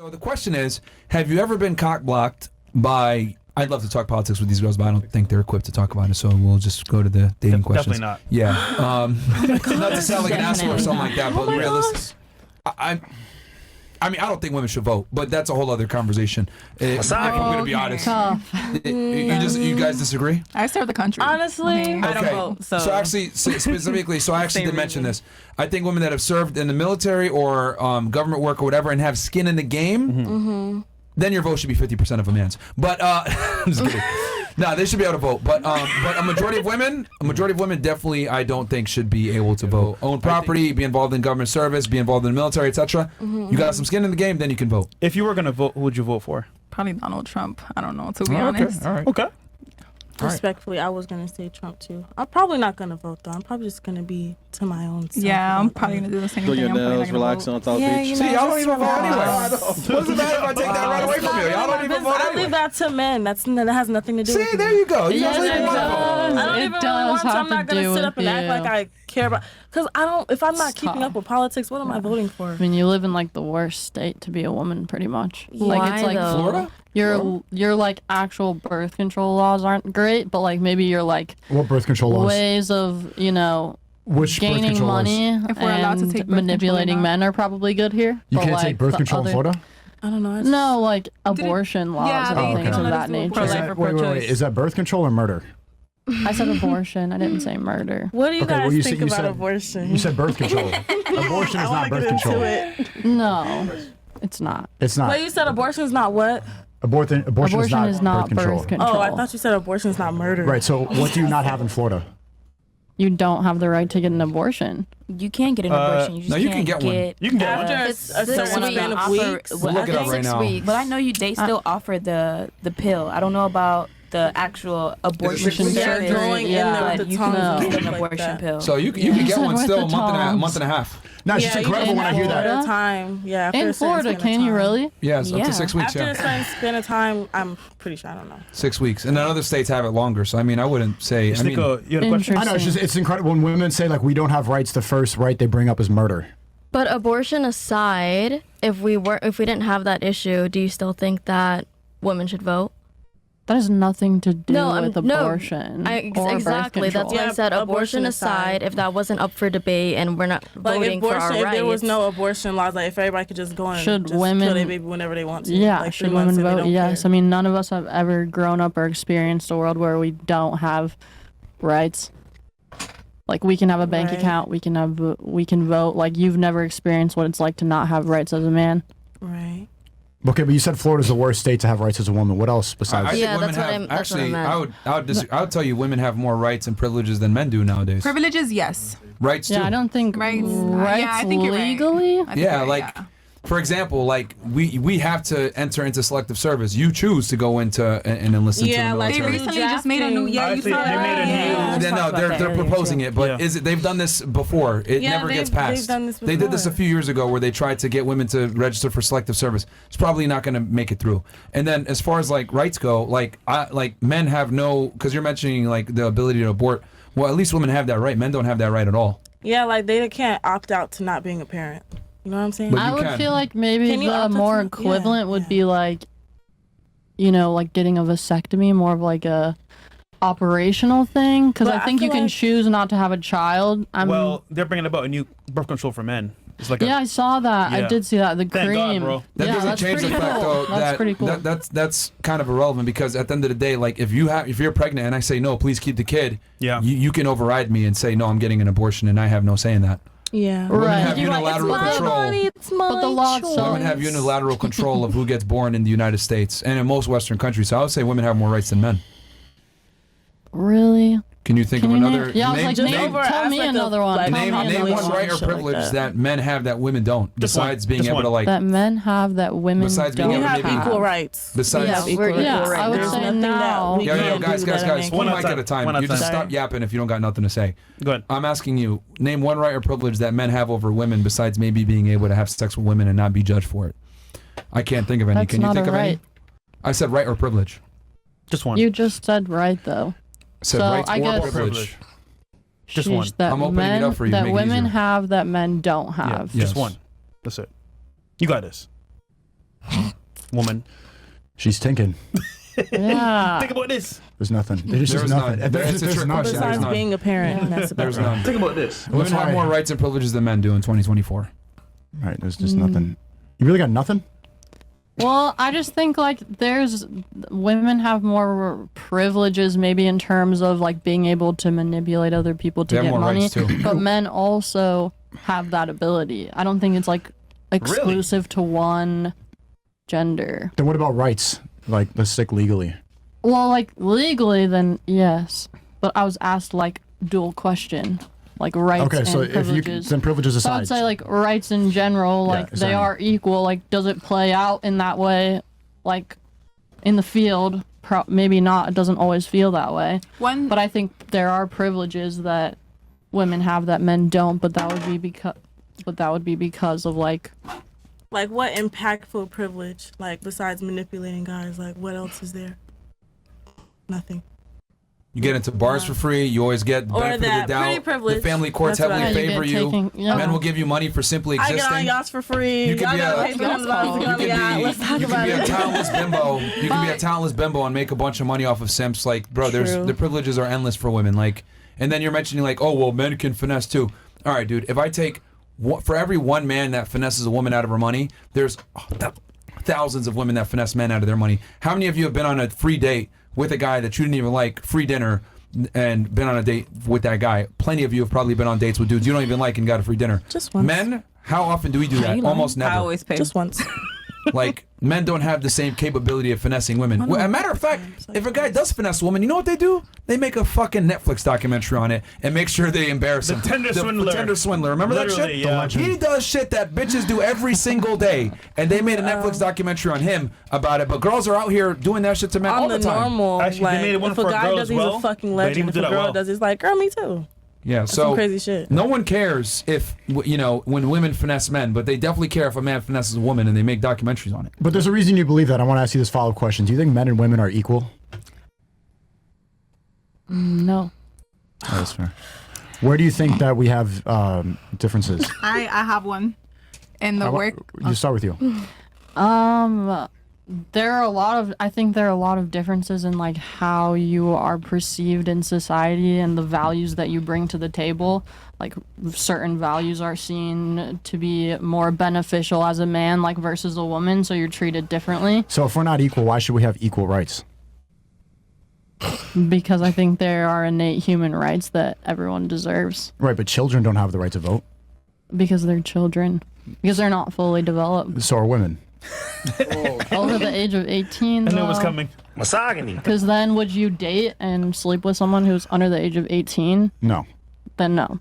So the question is, have you ever been cock-blocked by... I'd love to talk politics with these girls, but I don't think they're equipped to talk about it, so we'll just go to the dating questions. Definitely not. Yeah. Not to sound like an asshole or something like that, but realistic. I mean, I don't think women should vote, but that's a whole other conversation. If I'm going to be honest. You guys disagree? I serve the country. Honestly, I don't vote. So actually, specifically, I actually did mention this. I think women that have served in the military or government work or whatever and have skin in the game, then your vote should be 50% of a man's. But I'm just kidding. No, they should be able to vote. But a majority of women definitely, I don't think, should be able to vote. Own property, be involved in government service, be involved in the military, etc. You got some skin in the game, then you can vote. If you were going to vote, who would you vote for? Probably Donald Trump. I don't know, to be honest. All right. Okay. respectfully, I was gonna say Trump too. I'm probably not gonna vote though. I'm probably just gonna be to my own self. Yeah, I'm probably gonna do the same Do thing. your I'm probably nails, not gonna relax vote. on top Yeah, beach. you See, know, y'all don't just even vote anyway. relax. What's the matter if I take that right away from you? Y'all don't even vote I anyway. leave that to men. That has nothing to do with See, me. there you go. You Yes, guys it don't want to does. vote. I don't It even does really want to. have I'm not to gonna do sit up with and act you. like I care about. Because I don't. If I'm not It's keeping tough. up with politics, what am I voting for? I mean, you live in like the worst state to be a woman, pretty much. Why, Like it's like though? Florida? your like actual birth control laws aren't great, but like maybe your like What birth control laws? ways of Which birth gaining control money laws? If we're allowed to and take birth manipulating control or not. men are probably good here. You but, can't like, take birth the control in other- Florida? I don't know. No, like abortion laws yeah, and they things don't of let us that do nature. pro-life. Is that, wait. Is that birth control or murder? I said abortion. I didn't say murder. What do you Okay, guys well, you think said- you about said- abortion? You said birth control. Abortion is not birth control. No, it's not. It's not. But you said abortion is not what? Abortion is not birth control. Oh, I thought you said abortion is not murder. Right. So what do you not have in Florida? You don't have the right to get an abortion. You can get an abortion. You just no, you can't can get one. You can get one. After It's a the certain one span that of offer- weeks. well, We'll look I it up think right 6 now. weeks. But I know they still offer the pill. I don't know about the actual abortion 6 weeks? Yeah, service. going in there with but the you tongues can and get stuff an like abortion that. pill. So you can get said one with still the a tongs. month and a half. No, it's just you incredible can when I hear get that. at a time. Yeah, after In a certain Florida, span of can you time. really? Yes, up Yeah. to 6 weeks. After a Yeah, certain span of time, I'm pretty sure. I don't know. 6 weeks, and then other states have it longer. So I mean, I wouldn't say. I mean, Nico, you had a question? I know it's incredible when women say like we don't have rights. The first right they bring up is murder. But abortion aside, if we didn't have that issue, do you still think that women should vote? That has nothing to do No, with no. abortion. or Exactly. birth That's control. why I said Yeah, abortion abortion aside. If that wasn't up for debate and we're not Like voting for our abortion, if rights, there was no abortion laws, like if everybody could just go and Should just women- kill their baby whenever they want to. Yeah, like should 3 months women and they vote? don't Yes. care. I mean, none of us have ever grown up or experienced a world where we don't have rights. Like we can have a bank Right. account, we can vote. Like you've never experienced what it's like to not have rights as a man. Right. Okay, but you said Florida's the worst state to have rights as a woman. What else I besides? think Yeah, women that's what have, I'm- that's what I actually, meant. I would tell you women have more rights and privileges than men do nowadays. Privileges, yes. Rights Yeah, too. I don't think Rights. rights Yeah, I think you're right. legally. I think Yeah, you're like for example, like we have to enter into selective service. You choose to go into and enlist into Yeah, the like They military. recently just made a new. Yeah, you Actually, saw they that. made a new- Yeah. Then, no, they're proposing it, but Yeah. they've done this before. It Yeah, never gets they've passed. done this They did this a before. few years ago where they tried to get women to register for selective service. It's probably not going to make it through. And then as far as like rights go, like men have no, because you're mentioning like the ability to abort. Well, at least women have that right. Men don't have that right at all. Yeah, like they can't opt out to not being a parent. You know what I'm saying? But I you would can. feel like maybe Can you the opt out more to- equivalent yeah, would yeah. be like, like getting a vasectomy, more of like a operational thing. Because But I I think you feel can like- choose not to have a child. Well, they're bringing about a new birth control for men. It's like Yeah, I saw that. I Yeah. did see that. The Thank God, cream. bro. That yeah, doesn't that's change the pretty fact cool. though That's that, pretty cool. that's kind of irrelevant because at the end of the day, like if you're pregnant and I say no, please keep the kid. Yeah. You can override me and say no, I'm getting an abortion and I have no say in that. Yeah. Women Right. have You're like, unilateral it's my control. body, it's my But the law choice. itself- Women have unilateral control of who gets born in the United States and in most Western countries. So I would say women have more rights than men. Really? Can you think Can of you another? name? Yeah, I was name, like, just name, over tell me aspect of, another one. like, Tell me name another one population right or and shit like privilege that. that men have that women don't. Just one. Besides being Just able to one. like. that men have that women Besides being don't able We to have maybe- equal rights. Besides. We have Yeah, we're equal equal rights. right I would There's say nothing now. that we Yo, can guys, do that guys, make one One mic at at a a time. One at You a just time. stop yapping if you don't got nothing to say. Go ahead. I'm asking you, name one right or privilege that men have over women besides maybe being able to have sex with women and not be judged for it. I can't think of any. That's Can you not think a of any? right. I said right or privilege. Just one. You just said right though. I said So, rights I or guess- privilege. Just Sheesh, one. That I'm opening men, it up for you to That make it women easier. have that men don't have. Yes. Just one. That's it. You got this. woman. She's tinking. Yeah. Think about this. There's nothing. There's just There's nothing. none. There's, It's a there's trick none. question. Besides none. being a parent, that's about There's it. none. Think about this. Women have why- more rights and privileges than men do in 2024. Right. There's just nothing. You really got nothing? Well, I just think like women have more privileges maybe in terms of like being able to manipulate other people to They have get more money, rights, too. but men also have that ability. I don't think it's like exclusive to one gender. Then what about rights? Like, let's stick legally. Well, like legally, then yes, but I was asked like dual question, like rights Okay, so and if you privileges. then privileges So I aside. would say like rights in general, like they exactly. are equal. Like, does it play out in that way? Like in the field, maybe not. It doesn't always feel that way. But I think there are privileges that women have that men don't. But that would be because of like. Like, what impactful privilege, like, besides manipulating guys, like, what else is there? Nothing. You get into bars for free. You always get Or benefit of that the pretty doubt. privilege. The family courts That's what heavily I- you favor get you. taken- yeah. Men will give you money for simply I existing. get on yachts for free. You could Y'all be gotta a- pay for them to get on the yacht. Let's talk You about can be a it. talentless bimbo. You can be a talentless bimbo and make a bunch of money off of simps. Like, bro, True. the privileges are endless for women. Like, and then you're mentioning like, oh well, men can finesse too. All right, dude. If I take for every one man that finesses a woman out of her money, there's thousands of women that finesse men out of their money. How many of you have been on a free date with a guy that you didn't even like, free dinner, and been on a date with that guy? Plenty of you have probably been on dates with dudes you don't even like and got a free dinner. Just once. Men, how often do we do that? you know. Almost never. I always pay. Just once. Like, men don't have the same capability of finessing women. Well, a matter of fact, if a guy does finesse a woman, you know what they do? They make a fucking Netflix documentary on it and make sure they embarrass him. Tender Swindler. Tender Swindler. Remember that Literally, shit? yeah. He does shit that bitches do every single day. And they made a Netflix documentary on him about it. But girls are out here doing that shit to men all On the the time. normal, Actually, they like, made one if for a a guy girl does, as he's well. a fucking They legend. didn't If do a that girl well. does, he's like, girl, me too. Yeah, That's so some crazy shit. no one cares if, you know, when women finesse men, but they definitely care if a man finesses a woman and they make documentaries on it. But there's a reason you believe that. I want to ask you this follow-up question. Do you think men and women are equal? No. Oh, that's fair. Where do you think that we have differences? I have one. In the work. You start with you. There are I think there are a lot of differences in like how you are perceived in society and the values that you bring to the table. Like certain values are seen to be more beneficial as a man like versus a woman, so you're treated differently. So if we're not equal, why should we have equal rights? Because I think there are innate human rights that everyone deserves. Right, but children don't have the right to vote. Because they're children. Because they're not fully developed. So are women. Over the age of 18. I knew it was coming. Because then would you date and sleep with someone who's under the age of 18? No. Then no.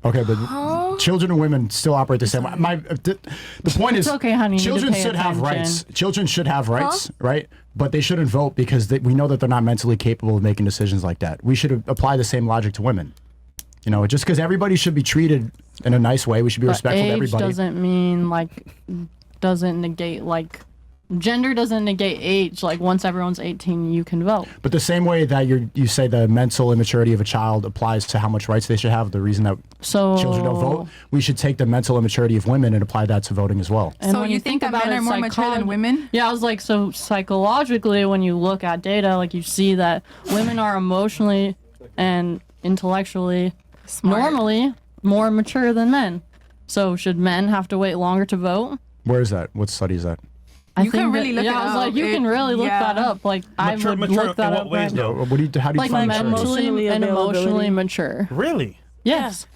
Okay, but children and women still operate the same way. The point is, It's okay, honey. You need to children pay should have attention. rights. Children should have rights, right? But they shouldn't vote because we know that they're not mentally capable of making decisions like that. We should apply the same logic to women. You know, just because everybody should be treated in a nice way, we should be But respectful to age everybody. doesn't mean doesn't negate gender doesn't negate age. Like once everyone's 18, you can vote. But the same way that you say the mental immaturity of a child applies to how much rights they should have, the reason that So children don't vote, we should take the mental immaturity of women and apply that to voting as well. And So when you think that men about are it more mature than women? Yeah, I was like, so psychologically, when you look at data, like you see that women are emotionally and intellectually Smart. normally more mature than men. So should men have to wait longer to vote? Where is that? What study is that? You can really look yeah, it I was up. like, you can really look Yeah. that up. Like, I would mature look that in what up. ways, right though? now. How do you Like define maturity? mentally and emotionally availability. mature. Really? Yes.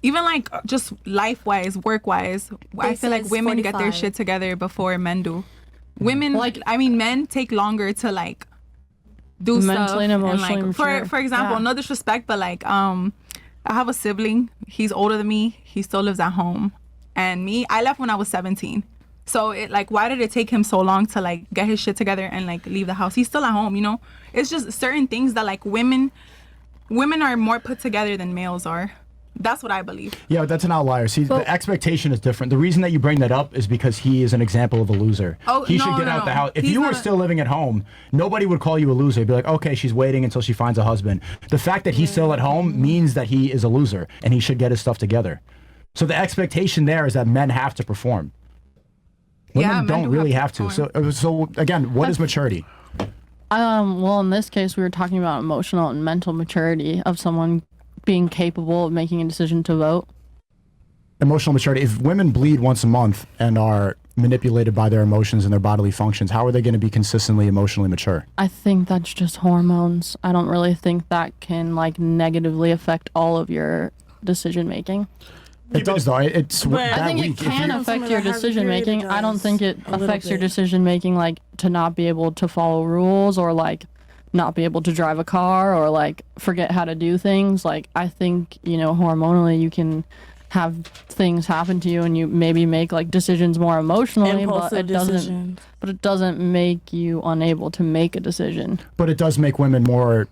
Even like just life-wise, work-wise, I feel like says women get their 45. shit together before men do. Women, Like- I mean, men take longer to like do stuff. Mentally and emotionally like, mature. for example, Yeah. no disrespect, but like I have a sibling. He's older than me. He still lives at home, and me, I left when I was 17. So it like, why did it take him so long to like get his shit together and like leave the house? He's still at home, you know. It's just certain things that like women are more put together than males are. That's what I believe. Yeah, but that's an outlier. See, the expectation is different. The reason that you bring that up is because he is an example of a loser. Oh, he should no, get no, out the no. house. If He's you were not a- still living at home, nobody would call you a loser. They'd be like, okay, she's waiting until she finds a husband. The fact that he's still at home means that he is a loser and he should get his stuff together. So the expectation there is that men have to perform. Women men don't do really have have to. to. So again, what is maturity? Well, in this case, we were talking about emotional and mental maturity of someone being capable of making a decision to vote. Emotional maturity. If women bleed once a month and are manipulated by their emotions and their bodily functions, how are they going to be consistently emotionally mature? I think that's just hormones. I don't really think that can like negatively affect all of your decision making. It does though. It's But that I think week. it If can you- affect Someone your that has a decision period, making. it I don't does think it a little affects your bit. decision making like to not be able to follow rules or like not be able to drive a car or like forget how to do things. Like I think, hormonally you can have things happen to you and you maybe make like decisions more emotionally, Impulsive decisions. but it doesn't make you unable to make a decision. But it does make women more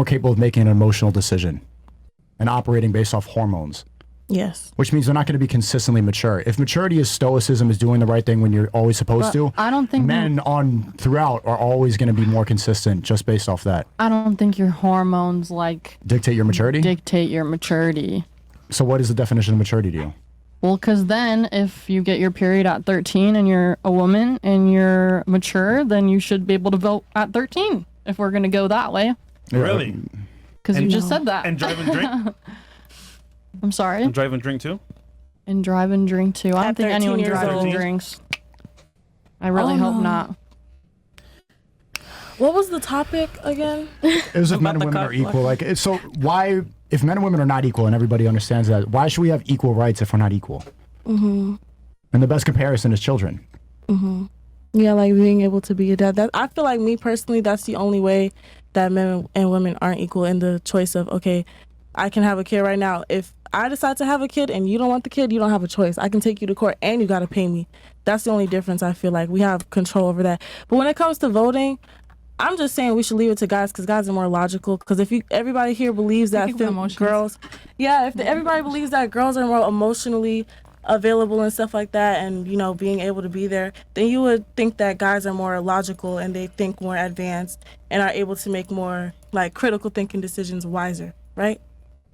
capable of making an emotional decision and operating based off hormones, Yes. which means they're not going to be consistently mature. If maturity is stoicism, is doing the right thing when you're always supposed to, I don't think men on throughout are always going to be more consistent just based off that. I don't think your hormones like Dictate your maturity? dictate your maturity. So what is the definition of maturity to you? Well, because then if you get your period at 13 and you're a woman and you're mature, then you should be able to vote at 13 if we're going to go that way. Really? Because you And- just said that. And drive and drink? I'm sorry. And drive and drink too? And drive and drink too. I don't At think 13 anyone years drives and old. drinks. I really Oh, hope no. not. What was the topic again? It was if men and About the women are cock equal. Like, so why, if men and women are not equal and everybody understands that, why should we have equal rights if we're not equal? Mm-hmm. And the best comparison is children. Yeah, like being able to be a dad. That I feel like me personally, that's the only way that men and women aren't equal in the choice of, okay, I can have a kid right now. If I decide to have a kid and you don't want the kid, you don't have a choice. I can take you to court and you got to pay me. That's the only difference. I feel like we have control over that. But when it comes to voting, I'm just saying we should leave it to guys because guys are more logical. Because if everybody here believes that think with emotions. girls, everybody believes that girls are more emotionally available and stuff like that, and being able to be there, then you would think that guys are more logical and they think more advanced and are able to make more like critical thinking decisions wiser, right?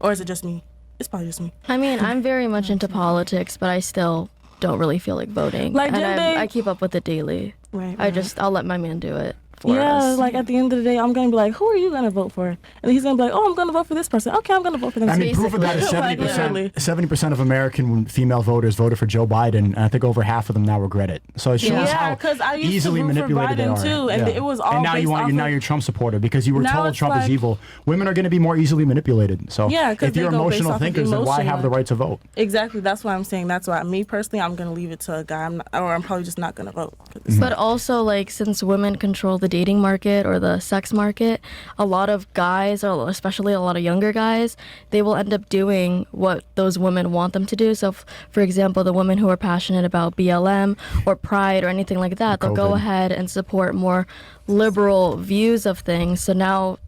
Or is it just me? It's probably just me. I mean, I'm very much into politics, but I still don't really feel like voting. Like, and didn't they- I keep up with it daily. Right. I'll let my man do it for Yeah, us. like at the end of the day, I'm gonna be like, who are you gonna vote for? And he's gonna be like, oh, I'm gonna vote for this person. Okay, I'm gonna vote for them. I too. mean, proof of that is Like, literally. 70% of American female voters voted for Joe Biden, and I think over half of them now regret it. So it shows Yeah, how 'cause I used to easily vote for manipulated they Biden are. too, and it was all And now based off now of- you're a Trump supporter because you were Now told it's Trump is like- evil. Women are going to be more easily manipulated. So Yeah, 'cause if you're they go based emotional off of thinkers, then why emotion, have the like- right to vote? Exactly. That's why I'm saying. That's why me personally, I'm gonna leave it to a guy. I'm probably just not gonna vote. But also, like, since women control the dating market or the sex market, a lot of guys, or especially a lot of younger guys, they will end up doing what those women want them to do. So, for example, the women who are passionate about BLM or Pride or anything like that, they'll go COVID. ahead and support more liberal views of things. So now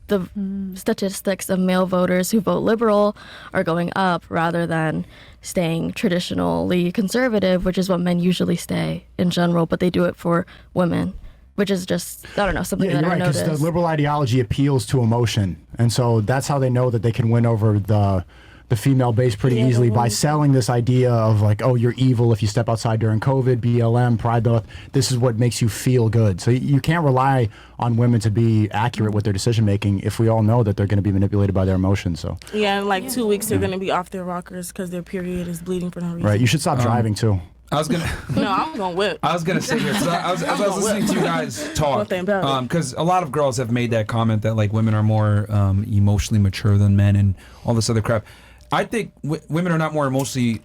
the statistics of male voters who vote liberal are going up rather than staying traditionally conservative, which is what men usually stay in general, but they do it for women, which is just, I don't know, something Yeah, that you're I right, because noticed. the liberal ideology appeals to emotion. And so that's how they know that they can win over the female base pretty Yeah, the easily by women. selling this idea of like, oh, you're evil if you step outside during COVID, BLM, Pride, this is what makes you feel good. So you can't rely on women to be accurate with their decision making if we all know that they're going to be manipulated by their emotions. So, Yeah, in like 2 weeks they're gonna be off their rockers because their period is bleeding for no reason. right, you should stop driving too. I was gonna. No, I'm gonna whip. I was gonna sit here 'cause as I was listening to you guys talk, Nothing about it. because a lot of girls have made that comment that like women are more emotionally mature than men and all this other crap. I think women are not more emotionally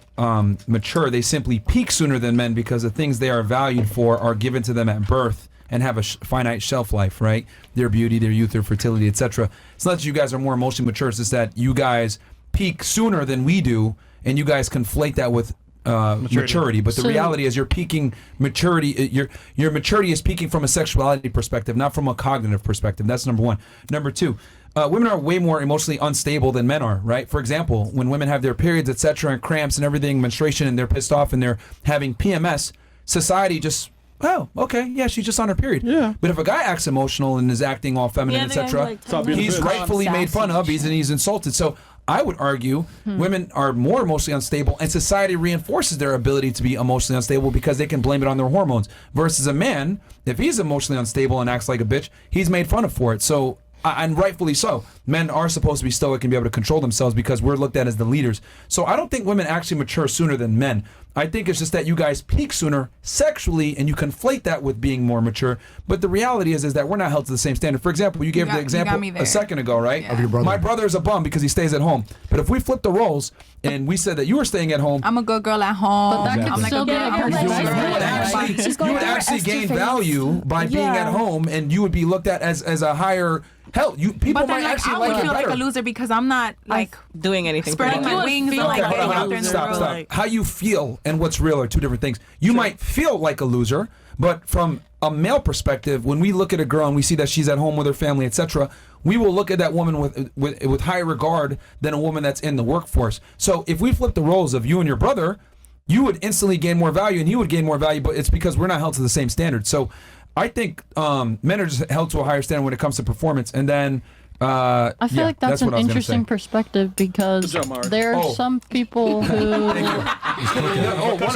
mature. They simply peak sooner than men because the things they are valued for are given to them at birth and have a finite shelf life, right? Their beauty, their youth, their fertility, etc. It's not that you guys are more emotionally mature. It's just that you guys peak sooner than we do, and you guys conflate that with maturity. But the So- reality is, you're peaking maturity. Your maturity is peaking from a sexuality perspective, not from a cognitive perspective. That's number one. Number two. Women are way more emotionally unstable than men are, right? For example, when women have their periods, etc., and cramps and everything, menstruation, and they're pissed off and they're having PMS, society just, oh, okay, yeah, she's just on her period. Yeah. But if a guy acts emotional and is acting all feminine, Yeah, they're etc., gonna be like, Stop being a he's bitch. rightfully made fun of. He's insulted. So I would argue women are more emotionally unstable, and society reinforces their ability to be emotionally unstable because they can blame it on their hormones. Versus a man, if he's emotionally unstable and acts like a bitch, he's made fun of for it. So, and rightfully so. Men are supposed to be stoic and be able to control themselves because we're looked at as the leaders. So I don't think women actually mature sooner than men. I think it's just that you guys peak sooner sexually, and you conflate that with being more mature. But the reality is that we're not held to the same standard. For example, you gave the example me there. a second ago, right? Of your brother. My brother's a bum because he stays at home. But if we flip the roles and we said that you were staying at home, I'm a good girl at home. But that could I'm like still a be good a girl. perspective. you would actually gain value by being Yeah. at home, and you would be looked at as a higher. Hell, people But then, might like, actually I like would it feel like better. a loser because I'm not like doing anything. spreading my wings and like Okay, getting hold out on, there in the stop, world. stop. Like- How you feel and what's real are two different things. You might feel like a loser, but from a male perspective, when we look at a girl and we see that she's at home with her family, etc., we will look at that woman with higher regard than a woman that's in the workforce. So if we flip the roles of you and your brother, you would instantly gain more value and he would gain more value, but it's because we're not held to the same standard. So I think men are just held to a higher standard when it comes to performance. And then I feel like that's an what I was gonna interesting say. perspective because Good job, Mara. there are Oh. some people who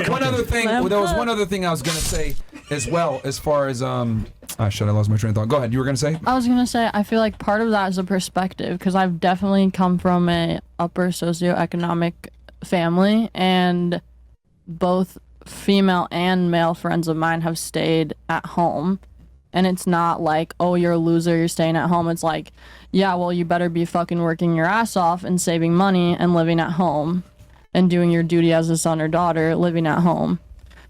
One other thing. There was one other thing I was gonna say as well, as far as shit, I lost my train of thought. Go ahead. You were gonna say? I was gonna say I feel like part of that is a perspective because I've definitely come from a upper socioeconomic family, and both female and male friends of mine have stayed at home. And it's not like, oh, you're a loser, you're staying at home. It's like, yeah, well, you better be fucking working your ass off and saving money and living at home and doing your duty as a son or daughter living at home.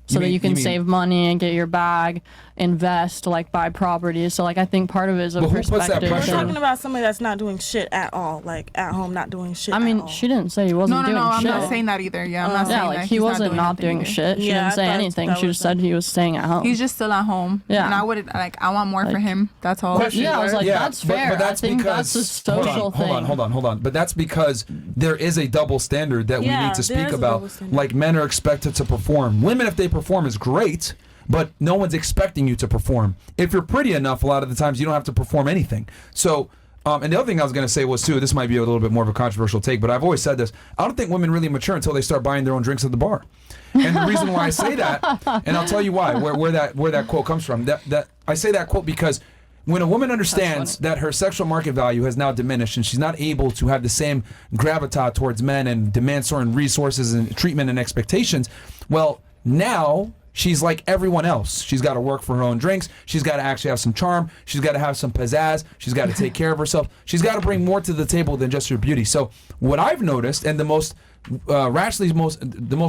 So that you can save money and get your bag, invest, like buy properties. So like I think part of it is a But who puts that perspective. pressure? We're thing. talking about somebody that's not doing shit at all, like at home, not doing shit. I mean, at all. she didn't say he wasn't No, doing I'm shit. not saying that either. Yeah, I'm not Yeah, saying like that he he's wasn't not nothing doing either. shit. She Yeah, didn't say I thought anything. that She was just said he was staying at home. He's just still at home. Yeah. And I would I want more for Like- him. That's all. Yeah, I was like, that's fair. But that's I think because that's a social thing. Hold on. But that's because there is a double standard that we Yeah, need to there speak is a about. double standard. Like men are expected to perform. Women, if they perform, is great. But no one's expecting you to perform. If you're pretty enough, a lot of the times you don't have to perform anything. So, and the other thing I was going to say was too, this might be a little bit more of a controversial take, but I've always said this. I don't think women really mature until they start buying their own drinks at the bar. And the reason why I say that, and I'll tell you why, where that quote comes from. That I say that quote because when a woman understands that her sexual market value has now diminished and she's not able to have the same gravitas towards men and demand certain resources and treatment and expectations, well, now she's like everyone else. She's got to work for her own drinks. She's got to actually have some charm. She's got to have some pizzazz. She's got to take care of herself. She's got to bring more to the table than just her beauty. So what I've noticed, and the most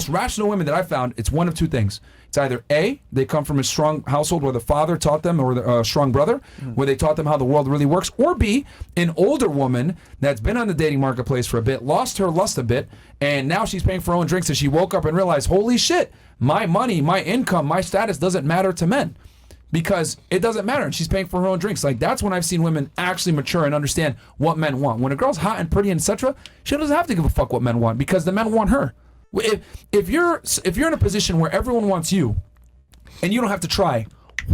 rational women that I've found, it's one of two things. It's either A, they come from a strong household where the father taught them, or a strong brother, where they taught them how the world really works, or B, an older woman that's been on the dating marketplace for a bit, lost her lust a bit, and now she's paying for her own drinks, and she woke up and realized, holy shit, my money, my income, my status doesn't matter to men. Because it doesn't matter, and she's paying for her own drinks. Like, that's when I've seen women actually mature and understand what men want. When a girl's hot and pretty and etc., she doesn't have to give a fuck what men want because the men want her. If you're in a position where everyone wants you, and you don't have to try,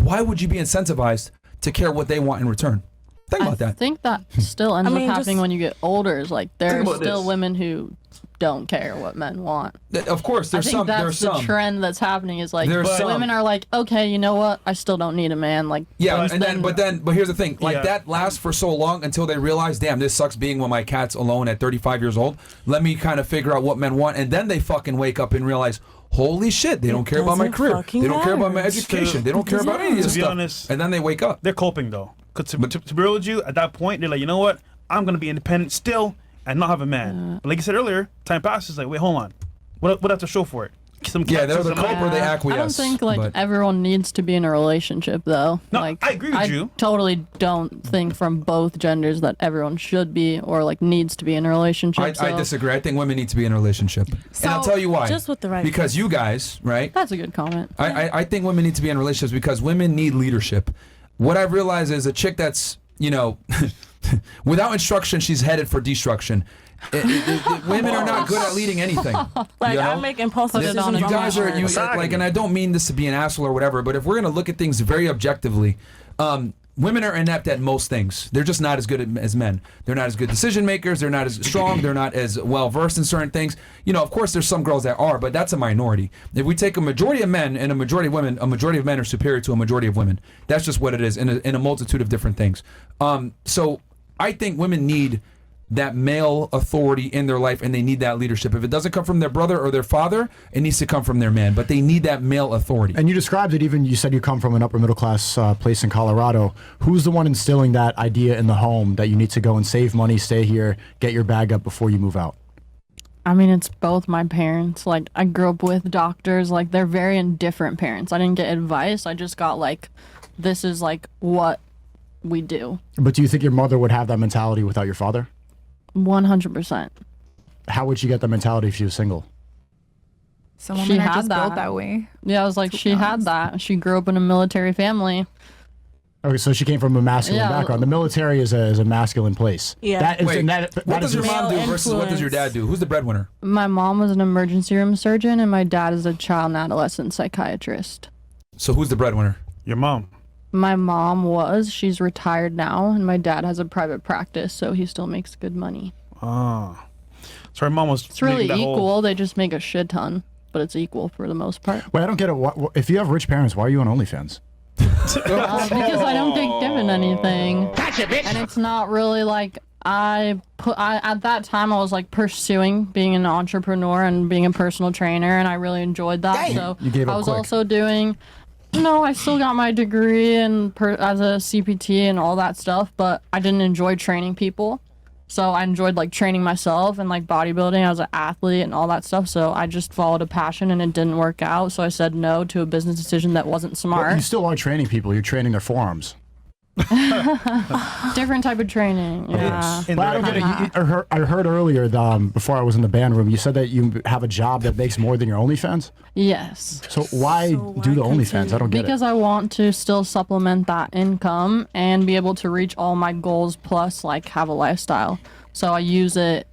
why would you be incentivized to care what they want in return? Think about I that. think that still ends I mean, up happening just- when you get older. Is like there are about still this. women who don't care what men want. Of course, I there's think some. that's There's the some. trend that's happening. Is like There's some. women are like, okay, you know what? I still don't need a man. Like Yeah, but but here's the thing. Like Yeah. that lasts for so long until they realize, damn, this sucks being with my cats alone at 35 years old. Let me kind of figure out what men want, and then they fucking wake up and realize, holy shit, they don't care about my doesn't career. fucking They don't care about my matter. education. They don't care about any of this To be stuff. honest- And then they wake up. They're coping though. Cause to be real with you, at that point, they're like, you know what? I'm gonna be independent still and not have a man. But like you said earlier, time passes. Like, wait, hold on. What I have to show for it? Some Yeah, they're cats, the some- cope or they I acquiesce. don't think like but- everyone needs to be in a relationship though. No, like, I agree with you. Totally don't think from both genders that everyone should be or like needs to be in a relationship. I so disagree. I think women need to be in a relationship. and I'll So, tell you why. just with the right Because you guys, right? That's a good comment. I think women need to be in relationships because women need leadership. What I've realized is a chick that's, without instruction, she's headed for destruction. Women are not good at leading anything. Like you know? I make impulsive Put it decisions. on a You on my guys are own. you like, and I don't mean this to be an asshole or whatever, but if we're gonna look at things very objectively, women are inept at most things. They're just not as good as men. They're not as good decision makers. They're not as strong. They're not as well versed in certain things. You know, of course, there's some girls that are, but that's a minority. If we take a majority of men and a majority of women, a majority of men are superior to a majority of women. That's just what it is in a multitude of different things. So I think women need that male authority in their life, and they need that leadership. If it doesn't come from their brother or their father, it needs to come from their man, but they need that male authority. And you described it, even you said you come from an upper middle class place in Colorado. Who's the one instilling that idea in the home that you need to go and save money, stay here, get your bag up before you move out? I mean, it's both my parents. Like, I grew up with doctors. Like, they're very indifferent parents. I didn't get advice. I just got, like, this is, like, what we do. But do you think your mother would have that mentality without your father? 100%. How would she get that mentality if she was single? Some She women are had just built that. that way. Yeah, I was like, she had that. She grew up in a military family. Okay, so she came from a masculine Yeah. background. The military is a masculine place. Yeah. That is, Wait, and that what does is your mom do Male versus what does your dad do? Who's the breadwinner? My mom was an emergency room surgeon, and my dad is a child and adolescent psychiatrist. So who's the breadwinner? Your mom. My mom was. She's retired now, and my dad has a private practice, so he still makes good money. Ah. So her mom was. It's really making that equal. whole- They just make a shit ton, but it's equal for the most part. Wait, I don't get it. If you have rich parents, why are you on OnlyFans? Because I don't get given anything. Gotcha, bitch. And it's not really like I at that time I was like pursuing being an entrepreneur and being a personal trainer, and I really enjoyed that. So You gave up I was quick. also doing. No, I still got my degree as a CPT and all that stuff, but I didn't enjoy training people. So I enjoyed like training myself and like bodybuilding as an athlete and all that stuff. So I just followed a passion and it didn't work out. So I said no to a business decision that wasn't smart. But you still are training people. You're training their forearms. Different type of training. Yeah. But I don't get it. I heard earlier, before I was in the band room, you said that you have a job that makes more than your OnlyFans. Yes. So why do the OnlyFans? I don't get Because it. I want to still supplement that income and be able to reach all my goals plus like have a lifestyle. So I use it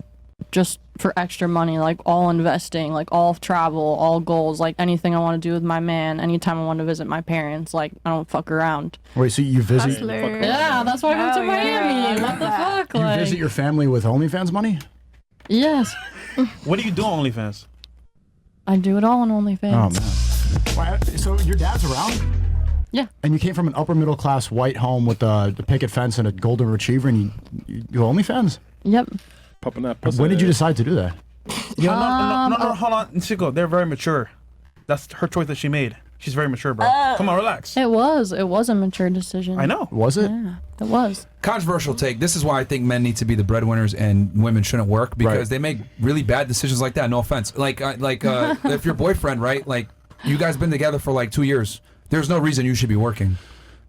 just for extra money, like all investing, like all travel, all goals, like anything I want to do with my man, anytime I want to visit my parents, like I don't fuck around. Wait, so you visit Yeah, that's why I moved to Oh, yeah. Miami. What the fuck? you Like, visit your family with OnlyFans money? yes, What do you do on OnlyFans? I do it all on Oh OnlyFans. man. Why, so your dad's around? Yeah. And you came from an upper middle class white home with the picket fence and a golden retriever, and you do OnlyFans? Yep. Popping that When did you decide to do that? Yeah, no, hold on, Chico. They're very mature. That's her choice that she made. She's very mature, bro. Come on, relax. It was a mature decision. I know. Was it? Yeah, it was. Controversial take. This is why I think men need to be the breadwinners and women shouldn't work, because Right. they make really bad decisions like that. No offense. If your boyfriend, right? Like, you guys been together for like 2 years. There's no reason you should be working.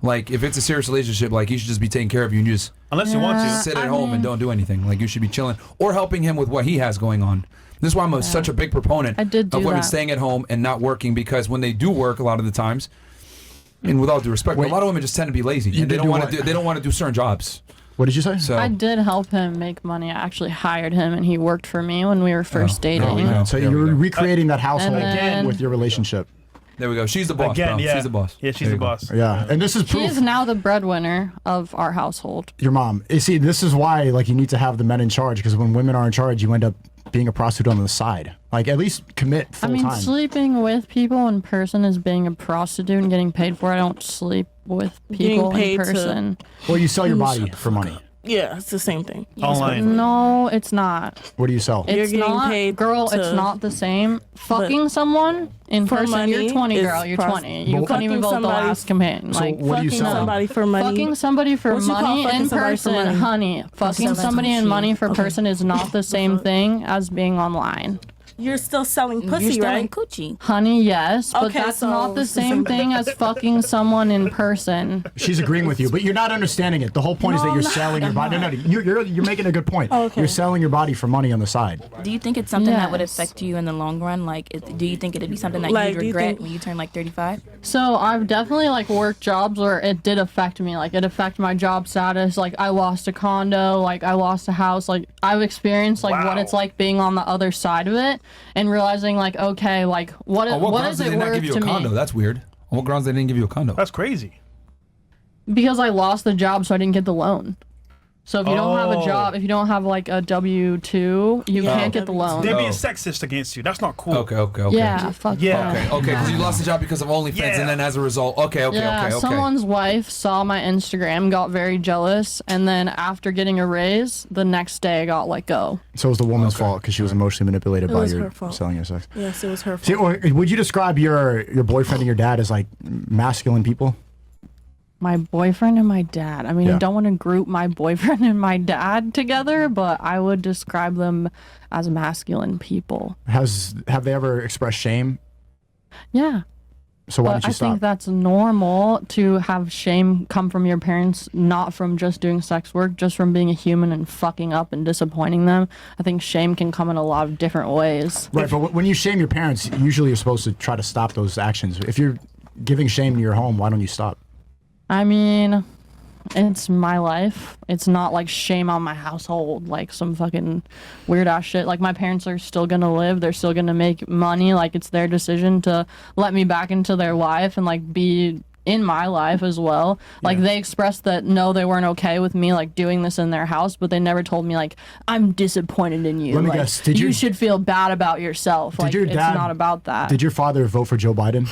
Like, if it's a serious relationship, like, he should just be taking care of you and you just Unless you want to. sit at home and don't do anything. Like, you should be chilling or helping him with what he has going on. This is why I'm such a big proponent I did do of women that. staying at home and not working, because when they do work, a lot of the times, and with all due respect, but Wait. a lot of women just tend to be lazy You and they did don't do want what? to do. They don't want to do certain jobs. What did you say? So I did help him make money. I actually hired him and he worked for me when we were first there we dating. go. So There we you're go. recreating that household And then- with your relationship. there we go. She's the boss, Again, bro. yeah. She's the boss. Yeah, she's There the you go. boss. Yeah, and this is She proof. is now the breadwinner of our household. Your mom. You see, this is why like you need to have the men in charge, because when women are in charge, you end up being a prostitute on the side. Like at least commit full I mean, time. sleeping with people in person is being a prostitute and getting paid for it. I don't sleep with people in paid to- person. Or you sell your body for money. Yeah, it's the same thing. Online. No, it's not. What do you sell? You're It's getting not, paid girl. It's to- not the same. Fucking someone in For person, you're money 20, is girl. You're prost- 20. You But- couldn't even Fucking vote the somebody- last campaign. So Like what do you Fucking sell? somebody for money. fucking somebody for What you call money fucking in somebody for person, money? honey. Fucking that's somebody in cheap. money for Okay. person is not the same thing as being online. You're still selling pussy, You're selling right? coochie. Honey, yes, but Okay, that's so not the it's the same same thing as fucking someone in person. She's agreeing with you, but you're not understanding it. The whole point is that No, you're I'm not. selling your body. No, you're making a good point. Okay. You're selling your body for money on the side. Do you think it's something that would Yes. affect you in the long run? Like, do you think it'd be something that Like, you'd do you regret think- when you turn like 35? So I've definitely like worked jobs where it did affect me. Like it affected my job status. Like I lost a condo. Like I lost a house. Like I've experienced like what Wow. it's like being on the other side of it and realizing like okay, like what On what what grounds is did it they not worth give you to a condo? me? That's weird. On what grounds they didn't give you a condo? That's crazy. Because I lost the job, so I didn't get the loan. So if you don't have a job, if you don't have like a W-2, you can't get the loan. They're being sexist against you. That's not cool. Okay. Yeah, fuck Yeah. that. Okay, because you lost the job because of OnlyFans, Yeah. and then as a result, okay. Someone's wife saw my Instagram, got very jealous, and then after getting a raise, the next day I got let go. So it was the woman's fault because she was emotionally manipulated It by was your her fault. selling your sex. Yes, it was her fault. See, or would you describe your boyfriend and your dad as like masculine people? My boyfriend and my dad. I mean, Yeah. I don't want to group my boyfriend and my dad together, but I would describe them as masculine people. Have they ever expressed shame? Yeah. So why But don't you I stop? think that's normal to have shame come from your parents, not from just doing sex work, just from being a human and fucking up and disappointing them. I think shame can come in a lot of different ways. Right, but when you shame your parents, usually you're supposed to try to stop those actions. If you're giving shame to your home, why don't you stop? I mean, it's my life. It's not like shame on my household, like some fucking weird ass shit. Like my parents are still gonna live. They're still gonna make money. Like it's their decision to let me back into their life and like be in my life as well. Like they expressed that no, they weren't okay with me like doing this in their house, but they never told me like I'm disappointed in you. Let me like, guess, did you your- should feel bad about yourself. Like your it's dad- not about that. Did your father vote for Joe Biden?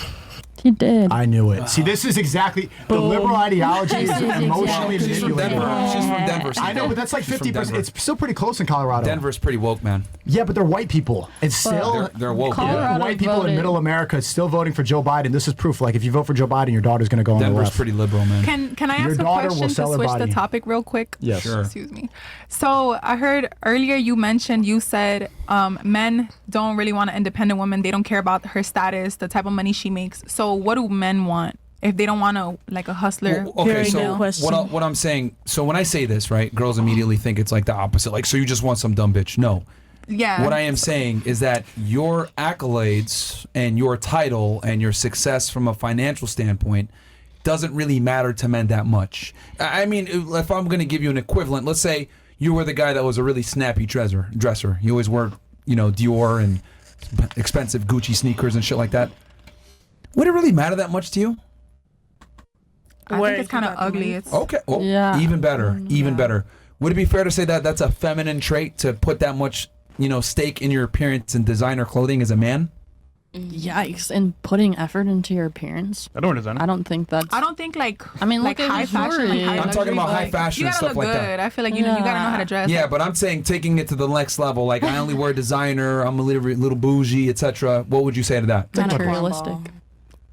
He did. I knew it. See, this is exactly the liberal ideology is This is emotionally exactly- She's from manipulated. Denver. She's from Denver. I know, but that's like She's from 50%. Denver. It's still pretty close in Colorado. Denver's pretty woke, man. Yeah, but they're white people. It's still They're woke. Colorado white people in voted- middle America is still voting for Joe Biden. This is proof. Like, if you vote for Joe Biden, your daughter's going to go on the Denver's left. pretty liberal, man. Can I Your ask a daughter will question to sell her switch body. the topic real quick? Yes. Sure. Excuse me. So I heard earlier you said men don't really want an independent woman. They don't care about her status, the type of money she makes. So what do men want if they don't want a hustler? Well, okay, Very so good question. what I'm saying, so when I say this, right, girls immediately think it's like the opposite. Like, so you just want some dumb bitch. No. Yeah. What I am saying is that your accolades and your title and your success from a financial standpoint doesn't really matter to men that much. I mean, if I'm going to give you an equivalent, let's say you were the guy that was a really snappy dresser. You always wore, Dior and expensive Gucci sneakers and shit like that. Would it really matter that much to you? I Where think it's you kind of got the ugly. money? It's Okay. Well, Yeah. Even better. Even better. Would it be fair to say that that's a feminine trait to put that much, stake in your appearance and designer clothing as a man? Yikes! And putting effort into your appearance. I don't understand. I don't think that's. I don't think like I mean, like look at high his fashion. Like jewelry. high I'm luxury, talking about but, high like, fashion you and gotta stuff look like good. that. I feel like you gotta know how to dress. Yeah, but I'm saying taking it to the next level. Like I only wear designer. I'm a little bougie, etc. What would you say to that? materialistic.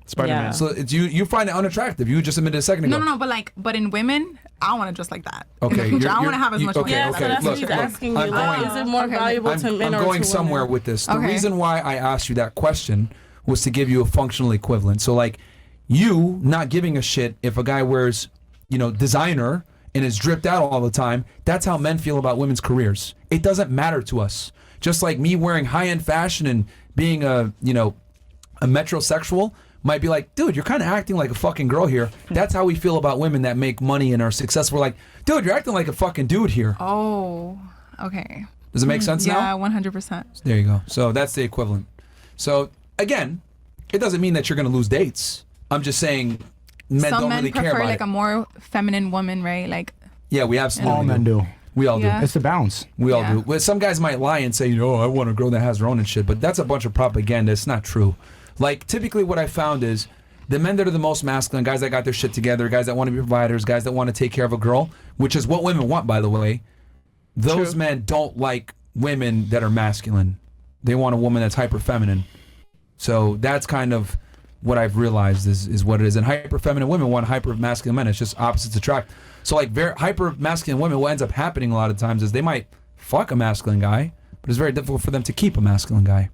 Spider-Man. Yeah. So it's you find it unattractive. You just admitted a second ago. No. But in women, I want to dress like that. In Okay, the future, you're- I want to you're- have as you- much okay, money. Yeah, as so okay, that's that. what look, he's look, asking you. I'm Like, going- is it more Okay. valuable to men I'm or going to somewhere women? with this. The Okay. reason why I asked you that question was to give you a functional equivalent. So like you not giving a shit if a guy wears, designer and is dripped out all the time, that's how men feel about women's careers. It doesn't matter to us. Just like me wearing high-end fashion and being a metrosexual might be like, dude, you're kind of acting like a fucking girl here. That's how we feel about women that make money and are successful. We're like, dude, you're acting like a fucking dude here. Oh, okay. Does it make sense now? Yeah, 100%. There you go. So that's the equivalent. So again, it doesn't mean that you're going to lose dates. I'm just saying men Some don't men really care prefer about like it. a more feminine woman, right? Like, Yeah, we absolutely All men do. We all Yeah. do. It's the balance. We all Yeah. do. Well, some guys might lie and say, I want a girl that has her own and shit, but that's a bunch of propaganda. It's not true. Like, typically what I found is the men that are the most masculine, guys that got their shit together, guys that want to be providers, guys that want to take care of a girl, which is what women want, by the way, those men don't like women that are masculine. They want a woman that's hyper feminine. So that's kind of what I've realized is what it is. And hyper feminine women want hyper masculine men. It's just opposites attract. So like very hyper masculine women, what ends up happening a lot of times is they might fuck a masculine guy, but it's very difficult for them to keep a masculine guy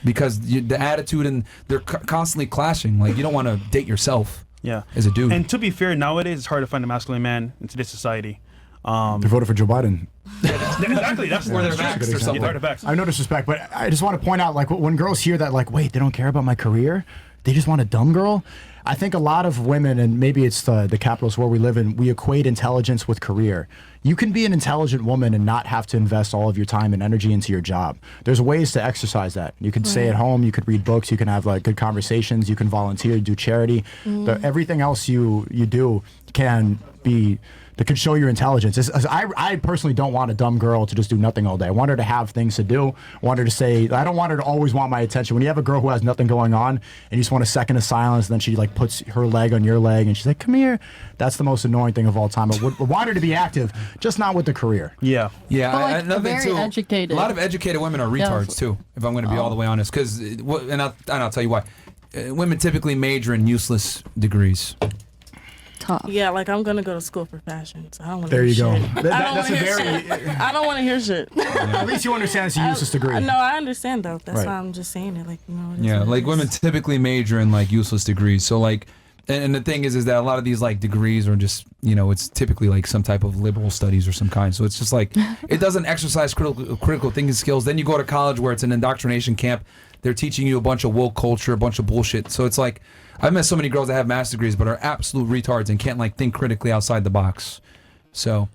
because the attitude and they're constantly clashing. Like you don't want to date yourself Yeah. as a dude. And to be fair, nowadays it's hard to find a masculine man in today's society. They voted for Joe Biden. Exactly. That's Or they're true. vaxxed or Yeah, something. they're vaxxed. I have no disrespect, but I just want to point out, like, when girls hear that, like, wait, they don't care about my career, they just want a dumb girl. I think a lot of women, and maybe it's the capitalist world we live in, we equate intelligence with career. You can be an intelligent woman and not have to invest all of your time and energy into your job. There's ways to exercise that. You could stay at home, you could read books, you can have like good conversations, you can volunteer, do charity. Everything else you do can be that could show your intelligence. I personally don't want a dumb girl to just do nothing all day. I want her to have things to do. I want her to say, I don't want her to always want my attention. When you have a girl who has nothing going on and you just want a second of silence, and then she like puts her leg on your leg and she's like, come here. That's the most annoying thing of all time. I want her to be active, just not with the career. Yeah. Yeah, But, like, another thing very too. educated. A lot of educated women are retards too. If I'm going to be all the way honest, because and I'll tell you why. Women typically major in useless degrees. Tough. Yeah, like I'm gonna go to school for fashion, so I don't want to There hear you go. shit. That's a very. I don't want to hear shit. At least you understand it's a useless degree. No, I understand though. That's Right. why I'm just saying it. Like, you know. it is Yeah, what it like is. women typically major in like useless degrees. So like, and the thing is that a lot of these like degrees are just, it's typically like some type of liberal studies or some kind. So it's just like, it doesn't exercise critical thinking skills. Then you go to college where it's an indoctrination camp. They're teaching you a bunch of woke culture, a bunch of bullshit. So it's like, I've met so many girls that have master's degrees but are absolute retards and can't like think critically outside the box. So